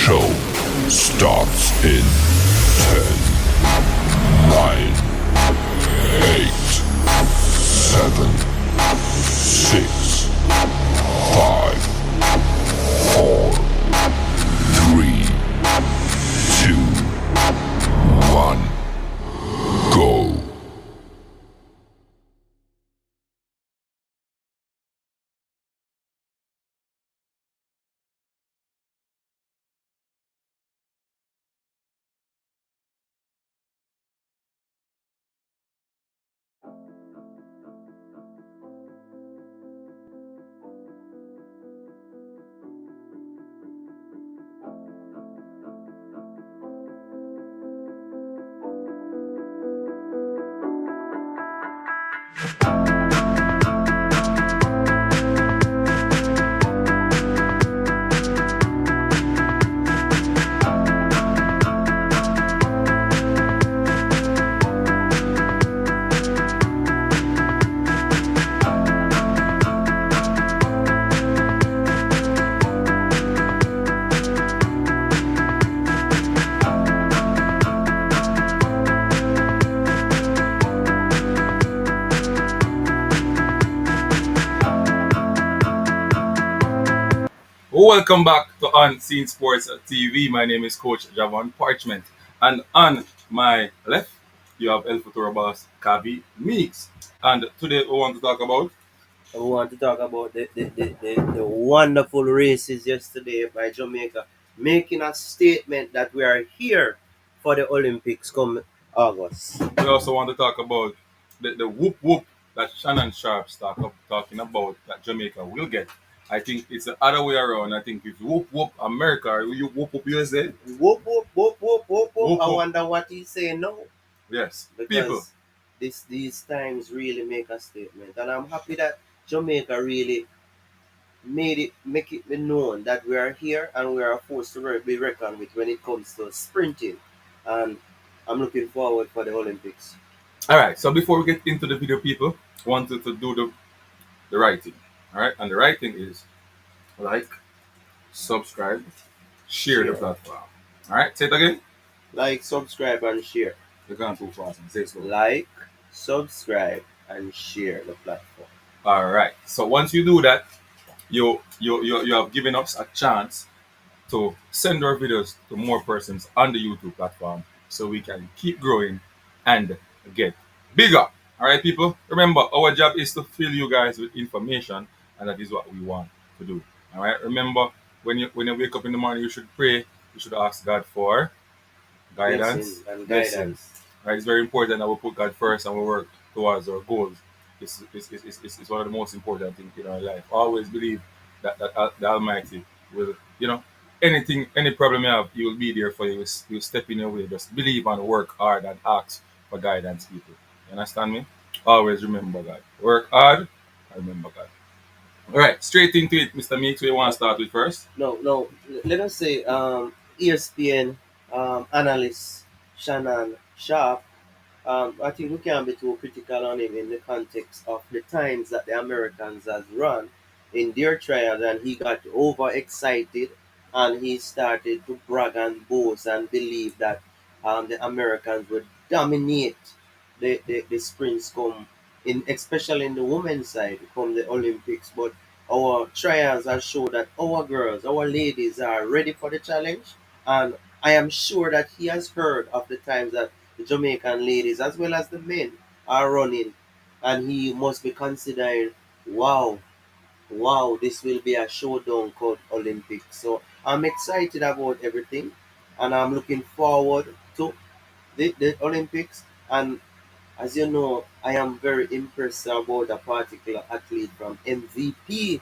show starts in 10, 9, 8, 7, 6, 5, 4, 3, 2, 1, go. Welcome back to Unseen Sports TV. My name is Coach Javon Parchment. And on my left, you have El Futuro boss, Kavi Meeks. And today we want to talk about. We want to talk about the wonderful races yesterday by Jamaica, making a statement that we are here for the Olympics come August. We also want to talk about the whoop whoop that Shannon Sharpe talking about that Jamaica will get. I think it's the other way around. I think it's whoop whoop America, or you whoop whoop USA. Whoop, whoop, whoop, whoop, whoop, whoop. Whoop I whoop. wonder what he's saying now. Yes. People. Because these times really make a statement. And I'm happy that Jamaica really make it be known that we are here and we are a force to be reckoned with when it comes to sprinting. And I'm looking forward for the Olympics. Alright, so before we get into the video, people, I wanted to do the right thing. Alright, and the right thing is like, subscribe, share the Share. platform. Alright, say it again. Like, subscribe, and share. You're going too fast and say it slow. Like, subscribe, and share the platform. Alright, so once you do that, you have given us a chance to send our videos to more persons on the YouTube platform so we can keep growing and get bigger. Alright, people, remember our job is to fill you guys with information, and that is what we want to do. Alright, remember when you wake up in the morning, you should pray, you should ask God for guidance, Blessing and blessing. guidance. Right, it's very important that we put God first and we work towards our goals. It's one of the most important things in our life. Always believe that the Almighty will, any problem you have, He will be there for you. He'll step in your way. Just believe and work hard and ask for guidance, people. You understand me? Always remember God. Work hard and remember God. All right, straight into it, Mr. Meeks. What you want to start with first? No. Let us say ESPN analyst Shannon Sharpe. I think we can't be too critical on him in the context of the times that the Americans has run in their trials, and he got overexcited and he started to brag and boast and believe that the Americans would dominate the sprints come in, especially in the women's side come the Olympics. But our trials have shown that our girls, our ladies are ready for the challenge, and I am sure that he has heard of the times that the Jamaican ladies as well as the men are running, and he must be considering, wow, this will be a showdown called Olympics. So I'm excited about everything, and I'm looking forward to the Olympics. And as you know, I am very impressed about a particular athlete from MVP.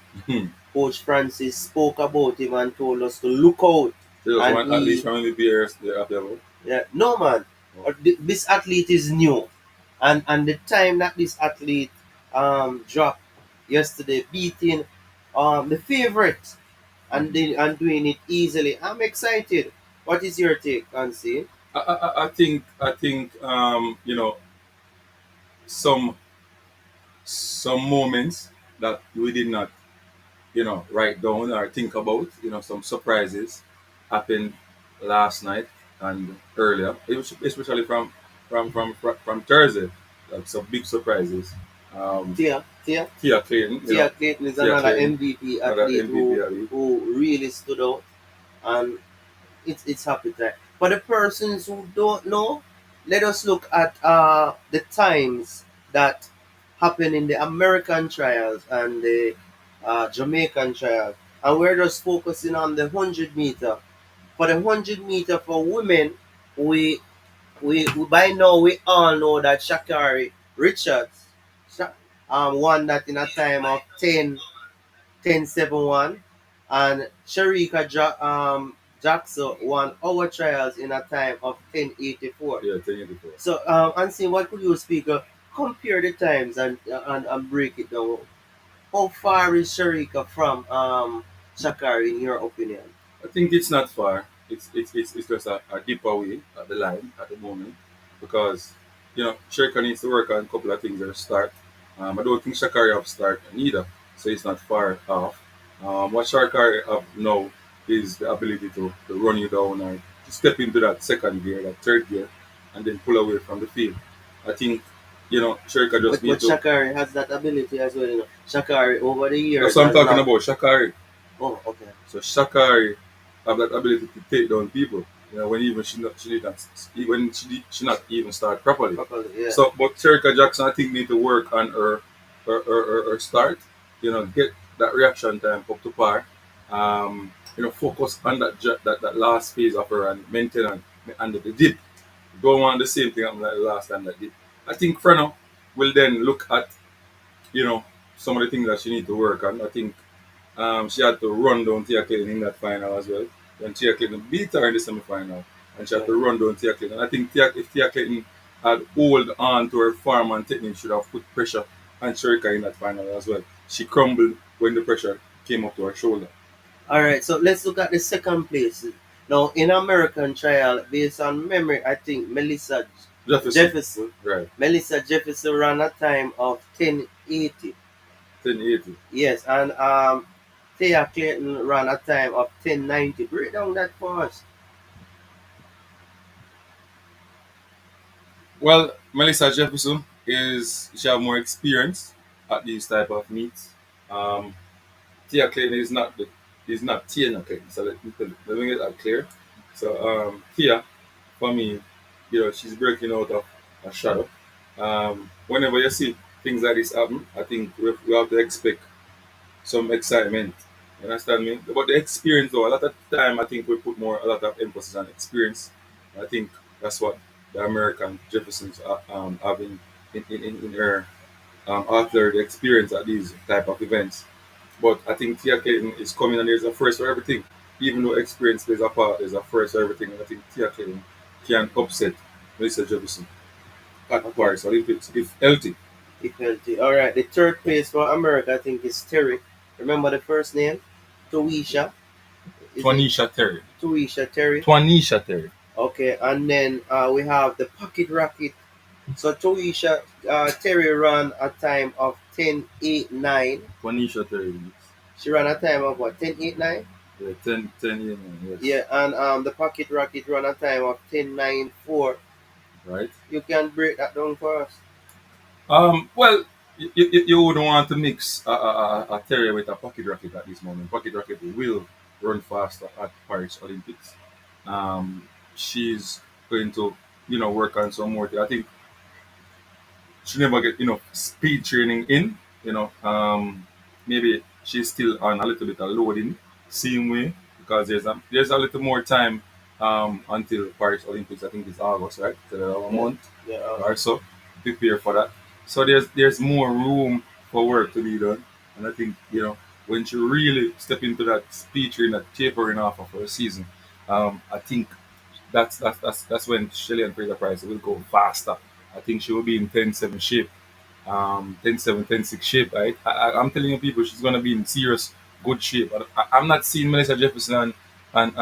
Coach Francis spoke about him and told us to look out. There's And one at he- least from the beers they have them. Yeah, no man. Oh. This athlete is new, and the time that this athlete dropped yesterday, beating the favorite and doing it easily, I'm excited. What is your take, Ansi? I think some moments that we did not write down or think about, some surprises. happened last night and earlier. It was especially from Thursday. Like some big surprises. Um, Tia Clayton, Tia Clayton is Tia another Clayton, MVP another athlete MVP athlete. who really stood out, and it's happy time. For the persons who don't know, let us look at the times that happened in the American trials and the Jamaican trials, and we're just focusing on the 100 meter. For the 100 meter for women, we we by now we all know that Shakari Richards won that in a time of 10:7:1, and Jackson won our trials in a time of 10:84. Yeah, 1084. So and see what could you speak compare the times and break it down. How far is Sharika from Shakari in your opinion? I think it's not far. It's just a deeper way at the line at the moment because Sherka needs to work on a couple of things at the start. I don't think Shakari have start neither, so it's not far off. What Shakari have now is the ability to run you down or to step into that second gear, that third gear, and then pull away from the field. I think Sherka just But need to. Shakari has that ability as well. Shakari over the years That's what I'm has talking not. about. Shakari. Oh, okay. So Shakari have that ability to take down people. When even she did not when she not even start properly. Properly, yeah. So but Cherika Jackson I think need to work on her start. Get that reaction time up to par. Focus on that last phase of her and maintain and the dip. Don't want the same thing happen like the last time that did. I think Freno will then look at you know some of the things that she need to work on. I think she had to run down Tia Clayton in that final as well. Then Tia Clayton beat her in the semi final. And she had to run down Tia Clayton. I think if Tia Clayton had hold on to her form and technique, should have put pressure on Sherika in that final as well. She crumbled when the pressure came up to her shoulder. All right, so let's look at the second place. Now, in American trial, based on memory, I think Jefferson. Right. Melissa Jefferson ran a time of 10:80. 1080. Yes, and Thea Clayton ran a time of 10:90. Break down that for us. Well, Melissa Jefferson she have more experience at these type of meets. Um, Tia Clayton is not Tia Clayton. So let me get that clear. So Tia, for me, she's breaking out of a shadow. Whenever you see things like this happen, I think we have to expect some excitement. You understand me? But the experience though, a lot of time I think we put a lot of emphasis on experience. I think that's what the American Jeffersons are having in her after the experience at these type of events. But I think Tia Clayton is coming and there's a first for everything. Even though experience plays a part, there's a first for everything. And I think Tia Clayton can upset Melissa Jefferson at Paris Olympics if healthy. If healthy. All right, the third place for America, I think, is Terry. Remember the first name? Toisha. Twanisha Terry. Toisha Terry. Twanisha Terry. Okay, and then we have the Pocket Rocket. So Toisha Terry ran a time of 10:89. Twanisha Terry. She ran a time of what? 10:89. Yeah, 10 years, yes. Yeah, and the Pocket Rocket ran a time of 10:94. Right. You can break that down for us. Well, you wouldn't want to mix a terrier with a pocket rocket at this moment. Pocket rocket will run faster at Paris Olympics. She's going to, work on some more. I think she never get enough speed training in. Maybe she's still on a little bit of loading, same way because there's a little more time until Paris Olympics. I think it's August, right? So a month Yeah. or so. Prepare for that. So there's more room for work to be done, and I think when she really step into that speed training, that tapering off of her season, I think that's when Shelly and Fraser Price will go faster. I think she will be in 10-7 shape, 10-7, 10-6 shape. Right? I'm telling you, people, she's gonna be in serious good shape. I'm not seeing Melissa Jefferson and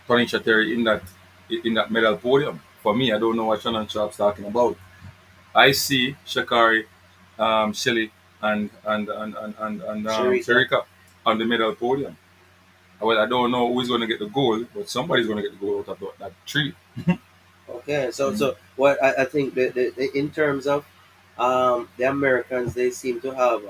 Tonisha Terry in that medal podium. For me, I don't know what Shannon Sharpe's talking about. I see Shakari, Shelly, and Sherika. Sherika on the medal podium. Well, I don't know who's going to get the goal, but somebody's going to get the goal out of that three. Okay, so Mm. so what I think in terms of the Americans, they seem to have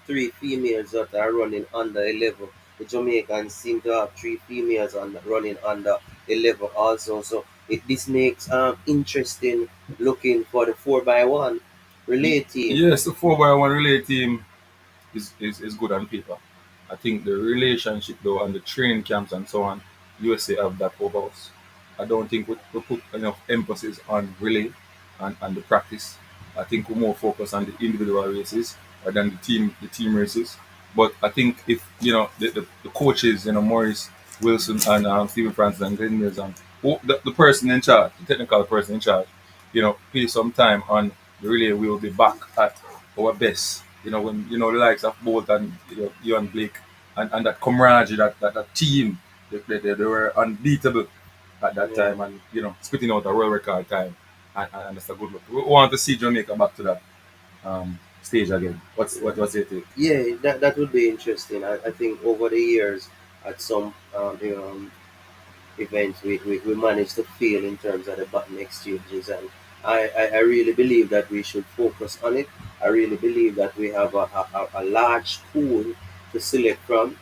three females that are running under 11. The Jamaicans seem to have three females running under 11 also. So this makes interesting looking for the 4x1 relay team. Yes, the 4x1 relay team is good on paper. I think the relationship though and the training camps and so on, USA have that over us. I don't think we put enough emphasis on relay and the practice. I think we're more focused on the individual races rather than the team races. But I think if the coaches, Maurice Wilson and Stephen Francis and Glenn Mills and the person in charge, the technical person in charge, pay some time on the relay, we will be back at our best. When the likes of Bolt and you and Blake and that camaraderie, that team, they were unbeatable at that Yeah. time, and spitting out a world record time, and that's a good look. We want to see Jamaica back to that stage again. What's your take? Yeah, that would be interesting. I think over the years, at some events we managed to fail in terms of the button exchanges, and I really believe that we should focus on it. I really believe that we have a large pool to select from.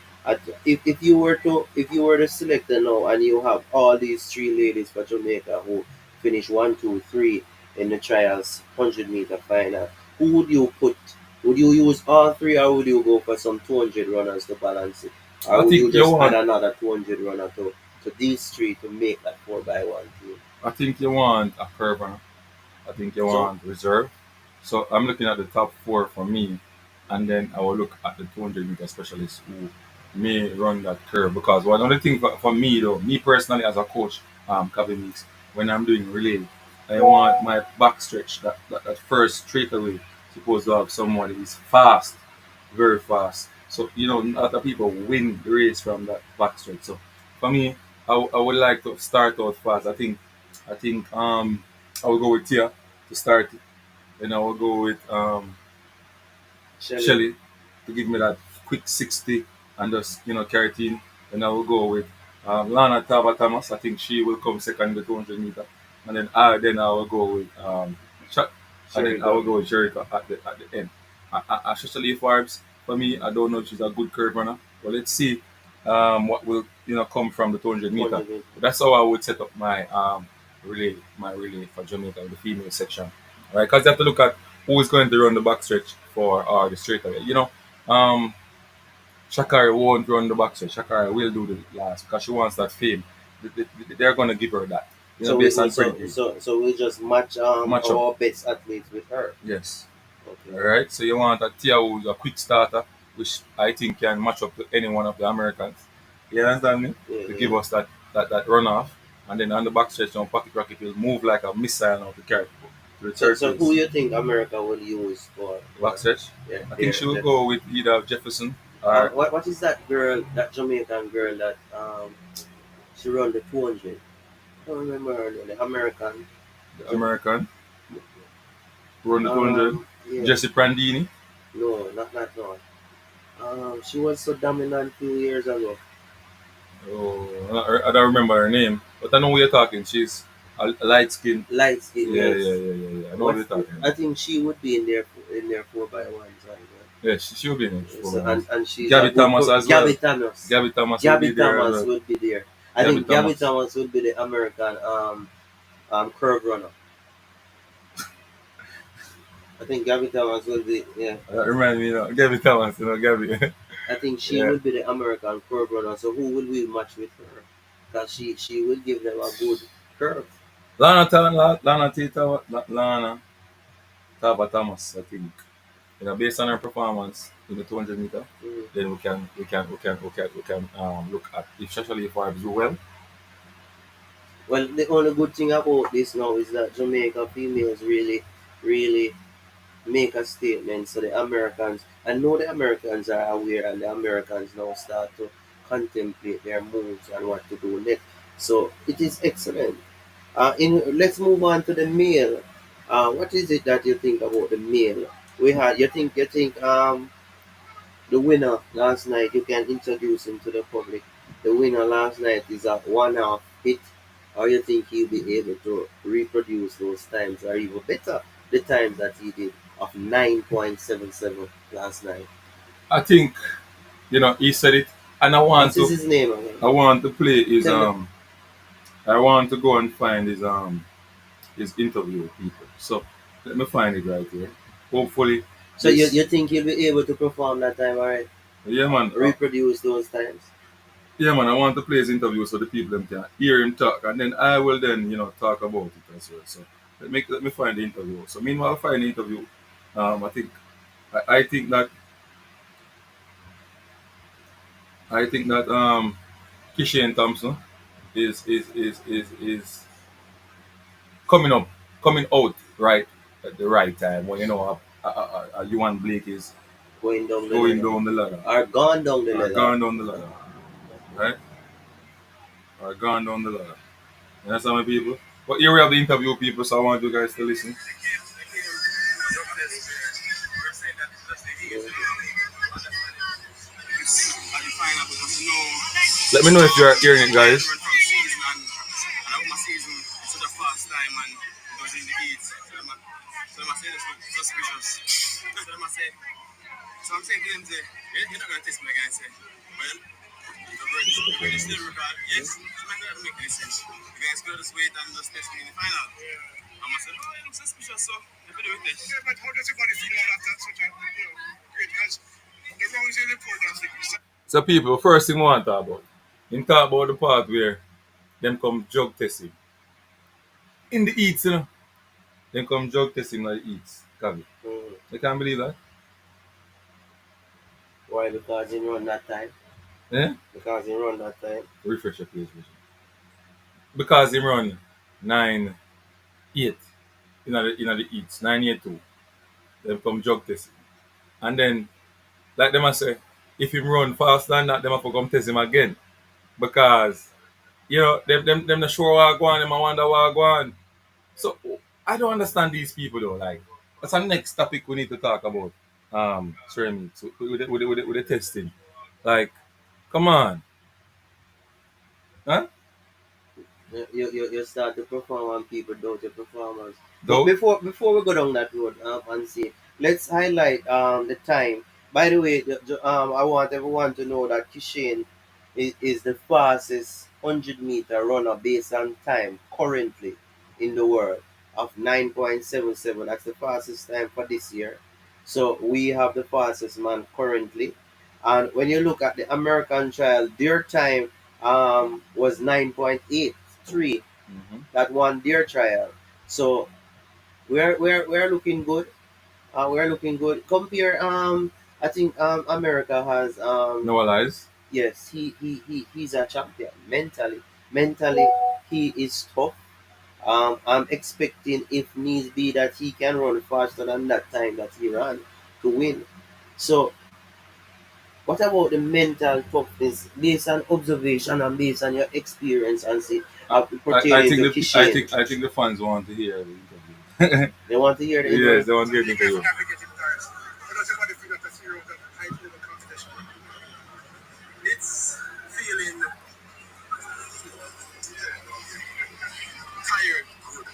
If you were the selector now and you have all these three ladies for Jamaica who finish 1, 2, 3 in the trials 100-meter final, who would you put? Would you use all three, or would you go for some 200 runners to balance it? Or I would you think you just add want. another 200 runner to these three to make that 4x1 team? I think you want a curve. I think you So, want reserve. So I'm looking at the top four for me, and then I will look at the 200-meter specialists who may run that curve. Because one other thing for me though, me personally as a coach, Kevin Meeks, when I'm doing relay, I want my backstretch, that first straightaway, supposed to have someone that is fast, very fast. So a lot of people win the race from that backstretch. So for me, I would like to start out fast. I think I will go with Tia to start it. Then I will go with Shelly. Shelly to give me that quick 60 and just carry it in. Then I will go with Lana Tava Thomas. I think she will come second in the 200 meter. And then I will go with Chuck. And then I will go with Jericho at the end. Especially Forbes, for me, I don't know if she's a good curve runner. But let's see what will come from the 200 meter. 200 That's how I would set up my relay for Jamaica, the female section. Right? Because you have to look at who is going to run the backstretch for the straightaway. Shakari won't run the backstretch. Shakari will do the last because she wants that fame. They're going to give her that. So Based on pedigree. we just match Match up. our best athletes with her. Yes. Okay. All right. So you want a Tia who's a quick starter, which I think can match up to any one of the Americans. You understand me? Yeah, To yeah. give us that runoff. And then on the backstretch, Pocket Rocket will move like a missile now to carry to the So, third so who place. you think America will use for Backstretch. yeah, I think she will go with either Jefferson or what is that girl, that Jamaican girl that she run the 200? I don't remember her name. The American. the American. Run the 200. Yeah. Jesse Prandini. No, not that one. She was so dominant 2 years ago. Oh, I don't remember her name, but I know who you're talking. She's a light skin. Light skin, Yeah, yes. yeah, yeah, yeah, yeah. I know what you're talking. I think she would be in their 4x1s. Yeah, she will be in it. So, and she's Gabby a good Thomas as well. Gabby Thomas. Gabby Thomas will Gabby be there as Thomas well. would be there. I Gabby think Gabby Thomas. Thomas would be the American curve runner. I think Gabby Thomas would be, yeah. That remind me, Gabby Thomas, Gabby. I think she Yeah. would be the American curve runner. So who will we match with her? Because she will give them a good curve. Lana Tava Thomas, I think. Based on her performance in the 200 meter, Mhm. then we can look at if especially if I do well. Well, the only good thing about this now is that Jamaica females really make a statement. So the Americans, I know the Americans are aware, and the Americans now start to contemplate their moves and what to do next. So it is excellent. Let's move on to the male. What is it that you think about the male? You think the winner last night, you can introduce him to the public. the winner last night is a one-half hit, or you think he'll be able to reproduce those times or even better the times that he did of 9.77 last night? I think he said it, and What is his name again? I want to play his Tell me. I want to go and find his interview with people. So let me find it right here. Hopefully So this you think he'll be able to perform that time, alright? yeah man Reproduce those times? yeah man I want to play his interview so the people them can hear him talk, and then I will then talk about it as well. So let me find the interview. So meanwhile I find the interview, I think I think that Kishane Thompson is coming out right at the right time when Yuan Blake is Going down the going ladder. down the ladder, Or gone down the or ladder. gone down the ladder, right? Or gone down the ladder. You understand my people? But here we have the interview people, so I want you guys to listen. Let me know if you're hearing it, guys. So I'm saying to them, you're not going to test me again. Say, well, the bird is still record. Yes, so I'm not going to make any sense. You guys could just wait and just test me in the final. I'm going to say, no, it looks suspicious, so if you do it this. Yeah, but how does your body feel after such a great because the rounds in the report are thick. So people, first thing we want to talk about. In talk about the part where them come drug testing. In the eats, them come drug testing like eats. Can you can't believe that? Why? Because he run that time. Eh? Because he run that time. Refresh your page, because he run 9-8 in the eats, 9-8-2. Them come drug testing. And then like them I say, if him run faster than that, them have to come test him again. Because them not sure what go on, them I wonder what go on. So I don't understand these people though. Like that's the next topic we need to talk about. Sorry, me. So with the testing. Like, come on. Huh? You start to perform and people doubt your performance. But Though? before we go down that road and see, let's highlight the time. By the way, I want everyone to know that Kishin is the fastest 100-meter runner based on time currently in the world of 9.77. That's the fastest time for this year. So we have the fastest man currently. And when you look at the American trial, their time was 9.83. That one their trial. So we're looking good. We're looking good. Compare I think America has No lies. yes, he's a champion mentally. Mentally he is tough. I'm expecting if needs be that he can run faster than that time that he ran to win. So what about the mental toughness based on observation and based on your experience and see I pertaining think to Kishen? I think the fans want to hear the interview. They want to hear the Yes, interview. they want to hear the interview. It's feeling tired, good.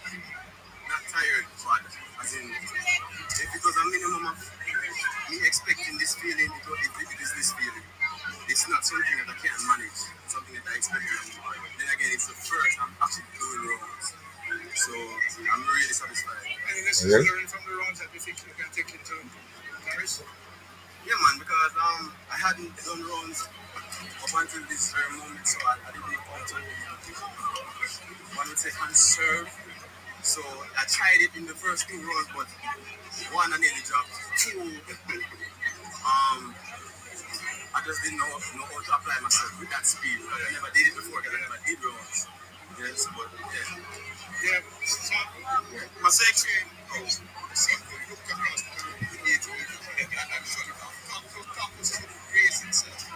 Not tired, bad. As in, if it was a minimum of me expecting this feeling, it is this feeling. It's not something that I can't manage. It's something that I expect. Then again, it's the first I'm actually doing rounds. So I'm really satisfied. Any lessons learned from the rounds that you think you can take into Paris? Yeah, man, because I hadn't done rounds up until this very moment, so I didn't know how to, one would say, conserve. So I tried it in the first two rounds, but one I nearly dropped. Two, I just didn't know how to apply myself with that speed. Because I never did it before, because I never did rounds. Yes, but yeah. Yeah, so, my sex game. Oh, something you look across the age I'm sure you talk to some racing stuff.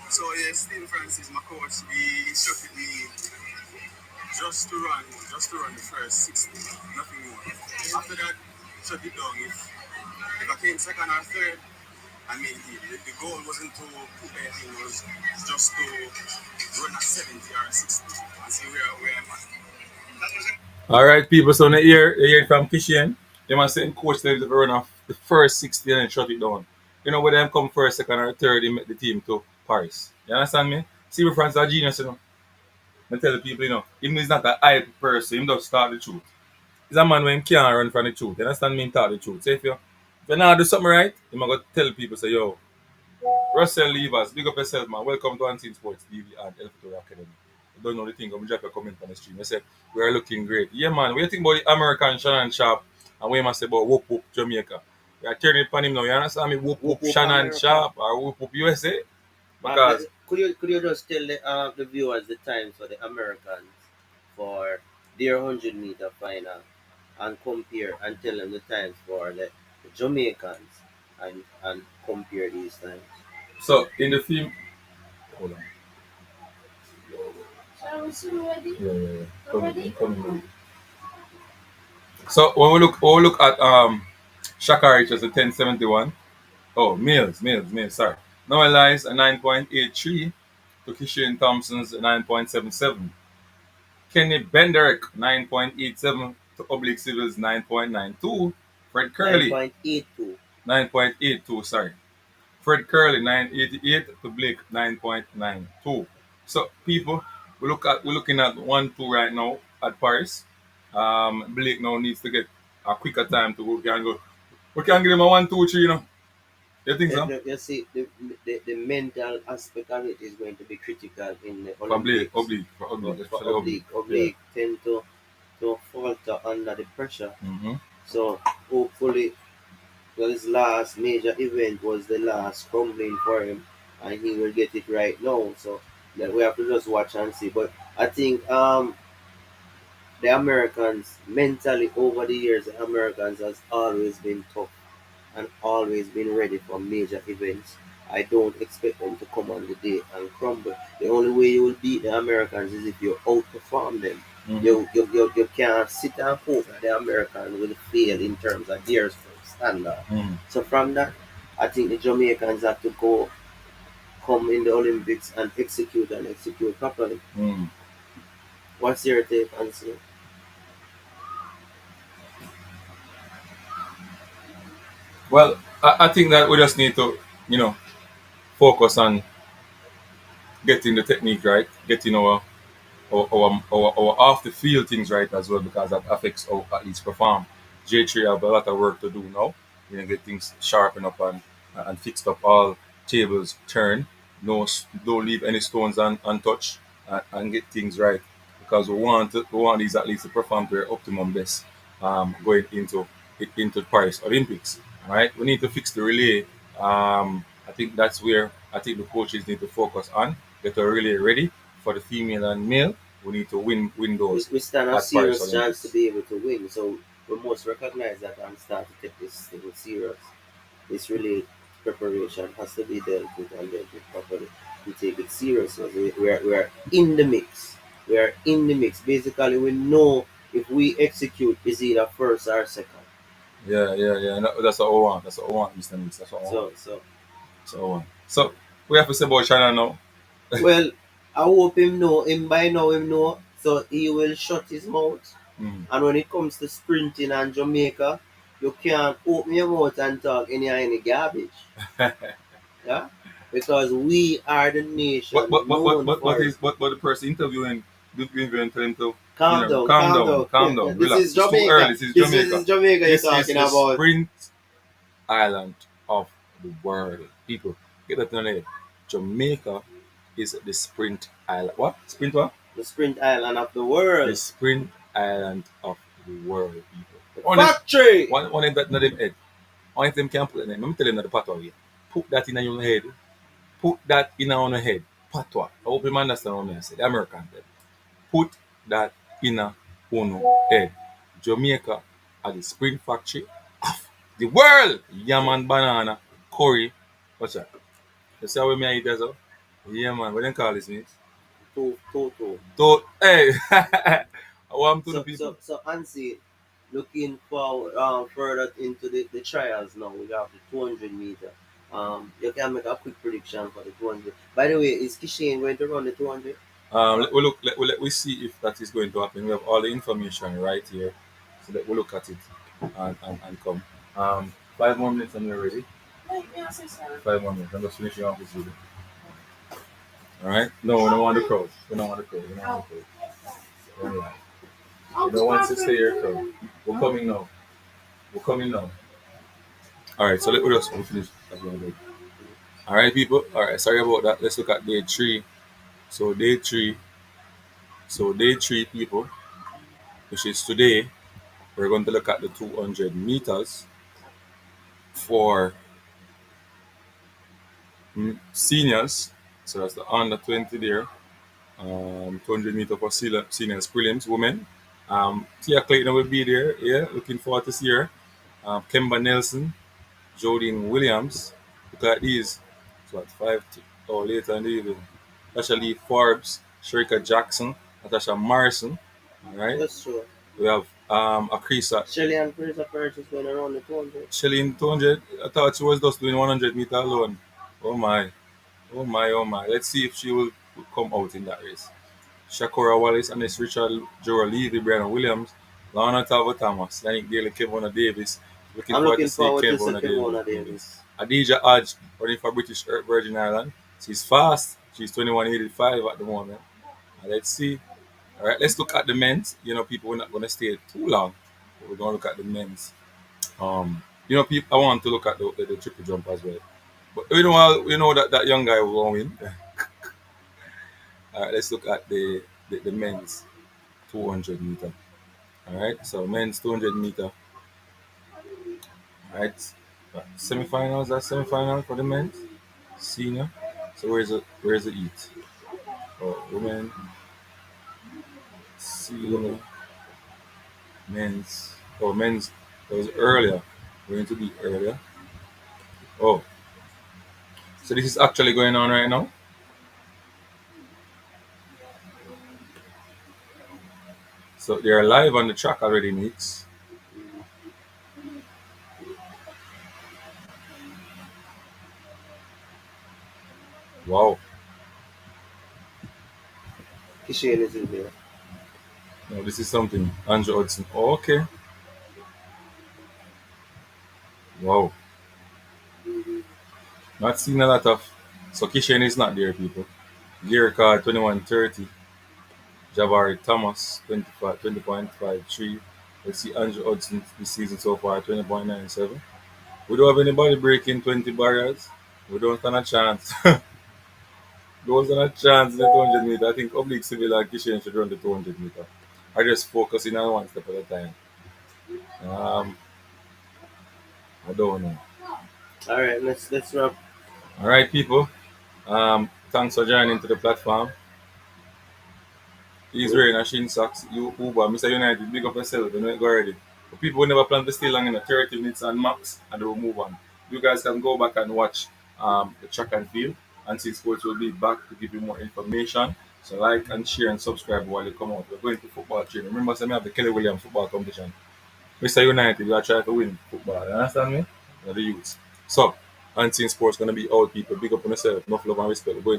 So yeah, Steve Francis, my coach, he instructed me just to run the first 60, nothing more. After that, shut it down. If I came second or third, I mean, the goal wasn't to put anything, it was just to run a 70 or a 60 and see where I'm at. That was it. All right, people. So now you hear it from Kishan. They must say coach them to run off the first 60 and then shut it down. You know, when them come first, second, or third, they make the team to Paris. You understand me? See, we France are genius, you know. I tell the people, you know, even he's not a hype person, he just start the truth. He's a man when he can't run from the truth. You understand me? He talk the truth. So if you not do something right, you might go tell people, say, yo, Russell Levers, big up yourself, man. Welcome to Unseen Sports TV and Elfatory Academy. You don't know the thing, I'm drop a comment on the stream. I say, we are looking great. Yeah, man. What do you think about the American Shannon Sharpe and what you must say about Whoop Whoop Jamaica? We are turning it upon him now. You understand me? Whoop Whoop Whoop whoop Shannon America. Sharpe or Whoop Whoop USA? But Because, could you just tell the viewers the times for the Americans for their 100-meter final and compare and tell them the times for the Jamaicans and compare these times. so in the film, hold on. Yeah. Coming. So when we look at Shaka Richards a 1071. Oh, Mills, sorry. Noah Lyles a 9.83 to Kishan Thompson's 9.77. Kenny Benderick 9.87 to Oblique Civil's 9.92. Fred Curley 9.82. 9.82, sorry. Fred Curley 9.88 to Blake 9.92. So people, we're looking at 1-2 right now at Paris. Blake now needs to get a quicker time to go. We can give him a 1-2-3, you know. You think so? You see, the mental aspect of it is going to be critical in the For Blake, Olympics. oblique, For especially oblique. oblique tend to falter under the pressure. Mm-hmm. So hopefully, well, his last major event was the last crumbling for him, and he will get it right now. So that we have to just watch and see. But I think the Americans mentally over the years, the Americans has always been tough and always been ready for major events. I don't expect them to come on the day and crumble. The only way you will beat the Americans is if you outperform them. Mm-hmm. You can't sit and hope that the Americans will fail in terms of their standard. Mm-hmm. So from that, I think the Jamaicans have to come in the Olympics and execute properly. Mm-hmm. What's your take on it? Well, I think that we just need to, you know, focus on getting the technique right, getting our off the field things right as well because that affects how athletes perform. J3 have a lot of work to do now. You know, get things sharpened up and fixed up. All tables turn. No, don't leave any stones untouched and get things right because we want these athletes to perform to their optimum best going into Paris Olympics. All right, we need to fix the relay. I think that's where I think the coaches need to focus on. Get the relay ready for the female and male. We need to win those We stand a at Paris serious chance to Olympics. be able to win. So we must recognize that and start to take this thing serious. This really preparation has to be dealt with and dealt with properly. We take it seriously. We are in the mix. We are in the mix. Basically, we know if we execute, is either first or second. Yeah. No, that's what I want. That's what I want, Mr. Mix. That's what I want. So That's what I want. So we have to say about China now. well, I hope him know. Him by now him know. So he will shut his mouth. Mm. And when it comes to sprinting and Jamaica, you can't open your mouth and talk any garbage. Yeah? Because we are the But nation but but but known but for but, it. is, but the person interviewing the interviewing tell him to Calm down, calm calm down, down. calm down, This relax. is It's too early. Jamaica. This is This Jamaica. is Jamaica you're This is talking the about. sprint island of the world. People, get that in the head. Jamaica is the sprint island. What? Sprint what? The sprint island of the The world. sprint island of the world, people. The Only factory. one of that in them head. Only them can put it in. Let me tell you the patwa here. Put that in your head. Put that in your head. Patwa. I hope you understand what I say. The American them. Put that in your head. Jamaica are the sprint factory of the world. Yam and banana, curry. What's that? You see how we may eat that? Yeah, man. What do you call this, mate? Toto. So, hey, I want to the people. So Ansi, looking for further into the trials now. We have the 200 meter. You can make a quick prediction for the 200. By the way, is Kishan going to run the 200? Let we see if that is going to happen. We have all the information right here, so let we look at it and come. 5 more minutes and we're ready. 5 more minutes. I'm just finishing off this video. All right. No, we don't want the crowd. We don't want the crowd. We don't want the crowd. We're in line. We don't want to stay here, crowd. We're coming now. We're coming now. All right. So let me just finish. All right, people. All right. Sorry about that. Let's look at day three. So day three. So day three, people, which is today. We're going to look at the 200 meters for seniors. So that's the under 20 there. 200 meter for seniors prelims, women. Tia Clayton will be there. Yeah, looking forward to see her. Kemba Nelson, Jodine Williams. Look at these. So at 5 or later in the evening. Natasha Lee Forbes, Sharika Jackson, Natasha Morrison. All right. That's true. We have Akrisa Shelly and Fraser Perch is going around the 200. Shelly in 200. I thought she was just doing 100 meter alone. Oh my. Oh my, oh my. Let's see if she will come out in that race. Shakura Wallace, Anis Richard, Jorah Levy, Brianna Williams, Lana Tava Thomas, Yannick Daly, Kevona Davis. Looking I'm forward to looking see forward to see Kevona Kevona Davis. Davis. Adija Hodge, running for British Virgin Island. She's fast. She's 21.85 at the moment. Let's see. All right, let's look at the men's. You know, people, we're not going to stay too long. But we're going to look at the men's. People, I want to look at the triple jump as well. But you know that young guy will win. All right, let's look at the men's 200 meter. All right, so men's 200 meter. All right, semifinals. That's semifinal for the men's senior. So where's the eat? Oh, women senior men's. Oh, men's. That was earlier. Going to be earlier. Oh, so this is actually going on right now. So they're live on the track already, Mix. Wow. Kishan is in there. No, this is something. Andrew Hudson. Oh, okay. Wow. Not seeing a lot of. So Kishan is not there, people. Lyrica 21.30. Jabari Thomas 25, 20.53. Let's see Andrew Hudson this season so far 20.97. We don't have anybody breaking 20 barriers. We don't stand a chance. Don't stand a chance in the 200 meter. I think Oblique Civil and Kishan should run the 200 meter. I just focusing on one step at a time. Um, I don't know. All right, let's wrap. All right, people. Thanks for joining to the platform. He's wearing a shin socks. You Uber, Mr. United, big up yourself. You know it go already. But people will never plan to stay long in 30 minutes and max, and they will move on. You guys can go back and watch the track and field, and see sports will be back to give you more information. So like and share and subscribe while you come out. We're going to football training. Remember, say me have the Kelly Williams football competition. Mr. United, we are trying to win football. You understand me? We're the youths. So, Unseen Sports gonna be out, people. Big up on yourself. Enough love and respect. We're going